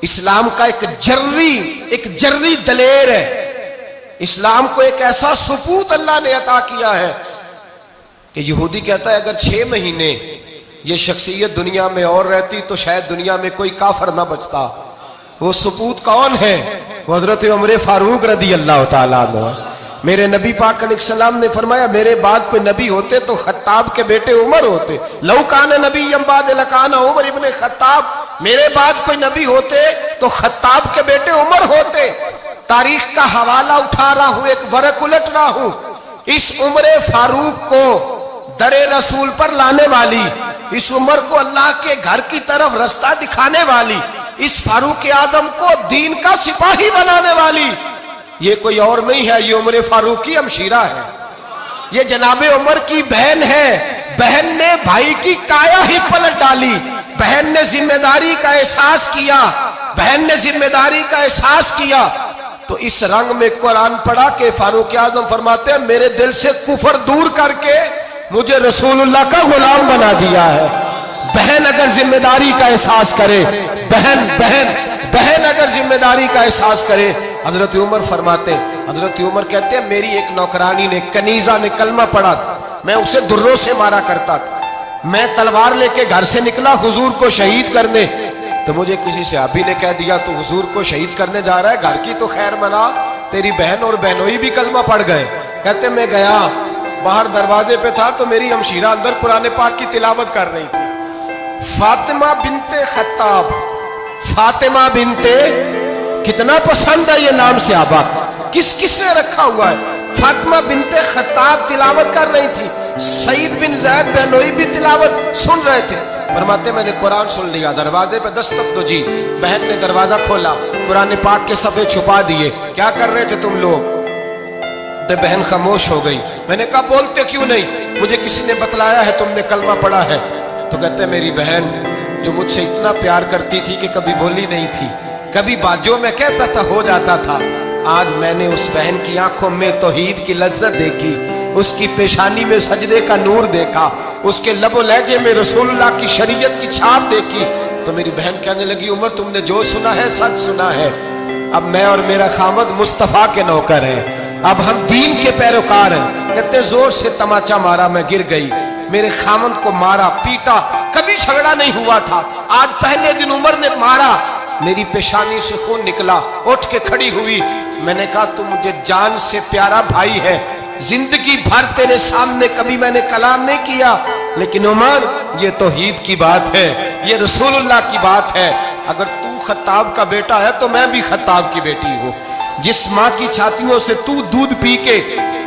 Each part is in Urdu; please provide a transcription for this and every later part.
اسلام کا ایک جرری دلیر ہے. اسلام کو ایک ایسا سپوت اللہ نے عطا کیا ہے کہ یہودی کہتا ہے اگر 6 مہینے یہ شخصیت دنیا میں اور رہتی تو شاید دنیا میں کوئی کافر نہ بچتا. وہ سپوت کون ہے؟ وہ حضرت عمر فاروق رضی اللہ تعالیٰ عنہ. میرے نبی پاک علیہ السلام نے فرمایا میرے بعد کوئی نبی ہوتے تو خطاب کے بیٹے عمر ہوتے. لو کان نبی بعد لکان عمر ابن خطاب. میرے بعد کوئی نبی ہوتے تو خطاب کے بیٹے عمر ہوتے. تاریخ کا حوالہ اٹھا رہا ہوں, ایک ورق الٹ رہا ہوں. اس عمر فاروق کو در رسول پر لانے والی, اس عمر کو اللہ کے گھر کی طرف رستہ دکھانے والی, اس فاروق اعظم کو دین کا سپاہی بنانے والی, یہ کوئی اور نہیں ہے, یہ عمر فاروق کی ہمشیرہ ہے. یہ جناب عمر کی بہن ہے. بہن نے بھائی کی کایا ہی پلٹ ڈالی. بہن نے ذمہ داری کا احساس کیا. بہن نے ذمہ داری کا احساس کیا تو اس رنگ میں قرآن پڑھا کہ فاروق اعظم فرماتے ہیں میرے دل سے کفر دور کر کے مجھے رسول اللہ کا غلام بنا دیا ہے. بہن اگر ذمہ داری کا احساس کرے, بہن اگر ذمہ داری کا احساس کرے. حضرت عمر فرماتے ہیں, حضرت عمر کہتے ہیں میری ایک نوکرانی نے, کنیزہ نے کلمہ پڑھا, میں اسے دروں سے مارا کرتا تھا. میں تلوار لے کے گھر سے نکلا حضور کو شہید کرنے, تو مجھے کسی صحابی نے کہہ دیا تو حضور کو شہید کرنے جا رہا ہے, گھر کی تو خیر منا, تیری بہن اور بہنوئی بھی کلمہ پڑھ گئے. کہتے میں گیا, باہر دروازے پہ تھا تو میری ہمشیرہ اندر قرآن پاک کی تلاوت کر رہی تھی. فاطمہ بنت خطاب, فاطمہ بنت, کتنا پسند ہے یہ نام صحابہ, کس نے رکھا ہوا ہے. فاطمہ بنت خطاب تلاوت کر رہی تھی. سعید بن زید بہنوئی بھی تلاوت سن رہے تھے. فرماتے میں نے قرآن سن لیا, دروازے پہ دستک دو جی. بہن نے دروازہ کھولا, قرآن پاک کے صفحے چھپا دیے. کیا کر رہے تھے تم لوگ؟ تو بہن خاموش ہو گئی. میں نے کہا بولتے کیوں نہیں؟ مجھے کسی نے بتلایا ہے تم نے کلمہ پڑھا ہے. تو کہتے میری بہن جو مجھ سے اتنا پیار کرتی تھی کہ کبھی بولی نہیں تھی, کبھی بات جو میں کہتا تھا ہو جاتا تھا, آج میں نے اس بہن کی آنکھوں میں توحید کی لذت دیکھی, اس کی پیشانی میں سجدے کا نور دیکھا, اس کے لب و لہجے میں رسول اللہ کی شریعت کی چھاپ دیکھی. تو میری بہن کہنے لگی عمر تم نے جو سنا ہے سچ سنا ہے. اب میں اور میرا خامد مصطفیٰ کے نوکر ہیں, اب ہم دین کے پیروکار ہیں. کہتے زور سے تماچا مارا, میں گر گئی. میرے خامد کو مارا پیٹا, کبھی جھگڑا نہیں ہوا تھا, آج پہلے دن عمر نے مارا. میری پیشانی سے خون نکلا, اٹھ کے کھڑی ہوئی. میں نے کہا تو مجھے جان سے پیارا بھائی ہے, زندگی بھر تیرے سامنے کبھی میں نے کلام نہیں کیا, لیکن عمر یہ توحید کی بات ہے, یہ رسول اللہ کی بات ہے. اگر تو خطاب کا بیٹا ہے تو میں بھی خطاب کی بیٹی ہوں. جس ماں کی چھاتیوں سے تو دودھ پی کے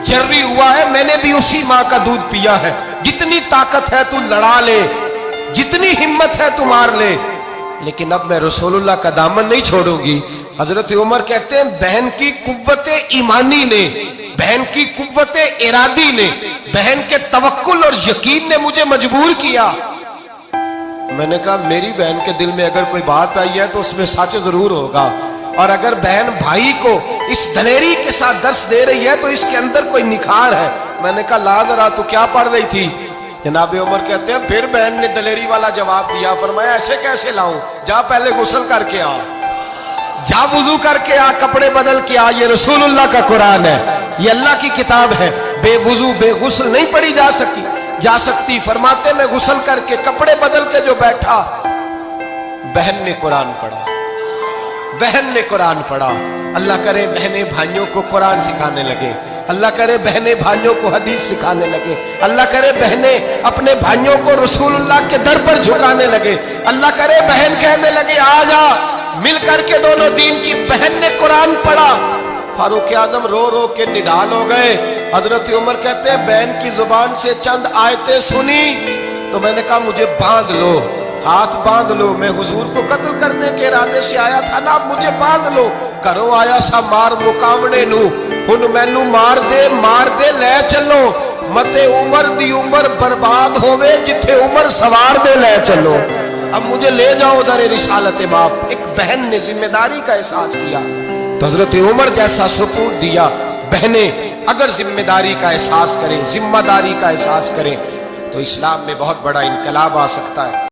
جرری ہوا ہے, میں نے بھی اسی ماں کا دودھ پیا ہے. جتنی طاقت ہے تو لڑا لے, جتنی ہمت ہے تو مار لے, لیکن اب میں رسول اللہ کا دامن نہیں چھوڑوں گی. حضرت عمر کہتے ہیں بہن کی قوت ایمانی نے, بہن کی قوت ارادی نے, بہن کے توکل اور یقین نے مجھے مجبور کیا. میں نے کہا میری بہن کے دل میں اگر کوئی بات آئی ہے تو اس میں سچ ضرور ہوگا, اور اگر بہن بھائی کو اس دلیری کے ساتھ درس دے رہی ہے تو اس کے اندر کوئی نکھار ہے. میں نے کہا لا ذرا تو کیا پڑھ رہی تھی؟ جناب عمر کہتے ہیں پھر بہن نے دلیری والا جواب دیا. فرمایا ایسے کیسے لاؤں؟ جا پہلے غسل کر کے آ, جا وضو کر کے آ, کپڑے بدل کے آ. یہ رسول اللہ کا قرآن ہے, یہ اللہ کی کتاب ہے. بے وضو بے غسل نہیں پڑھی جا سکتی. فرماتے میں غسل کر کے کپڑے بدل کے جو بیٹھا, بہن نے قرآن پڑھا, بہن نے قرآن پڑھا. اللہ کرے بہنیں بھائیوں کو قرآن سکھانے لگے, اللہ کرے بہنیں بھائیوں کو حدیث سکھانے لگے, اللہ کرے بہنیں اپنے بھائیوں کو رسول اللہ کے در پر جھکانے لگے, اللہ کرے بہن کہنے لگے آ جا مل کر کے دونوں دین کی. بہن نے قرآن پڑھا. فاروق اعظم رو رو کے نڈال ہو گئے. حضرت عمر کہتے ہیں بہن کی زبان سے چند آیتیں سنی تو میں نے کہا مجھے باندھ لو, ہاتھ باندھ لو, میں حضور کو قتل کرنے کے ارادے سے آیا تھا نا, اب مجھے باندھ لو. کرو آیا سا مار مقامنے نو, ہن مینو مار دے لے چلو. متے عمر دی عمر برباد ہوئے, جتھے عمر سوار دے لے چلو. اب مجھے لے جاؤ در رسالت باپ. ایک بہن نے ذمہ داری کا احساس کیا تو حضرت عمر جیسا سپوت دیا. بہنیں اگر ذمہ داری کا احساس کریں, ذمہ داری کا احساس کریں تو اسلام میں بہت بڑا انقلاب آ سکتا ہے.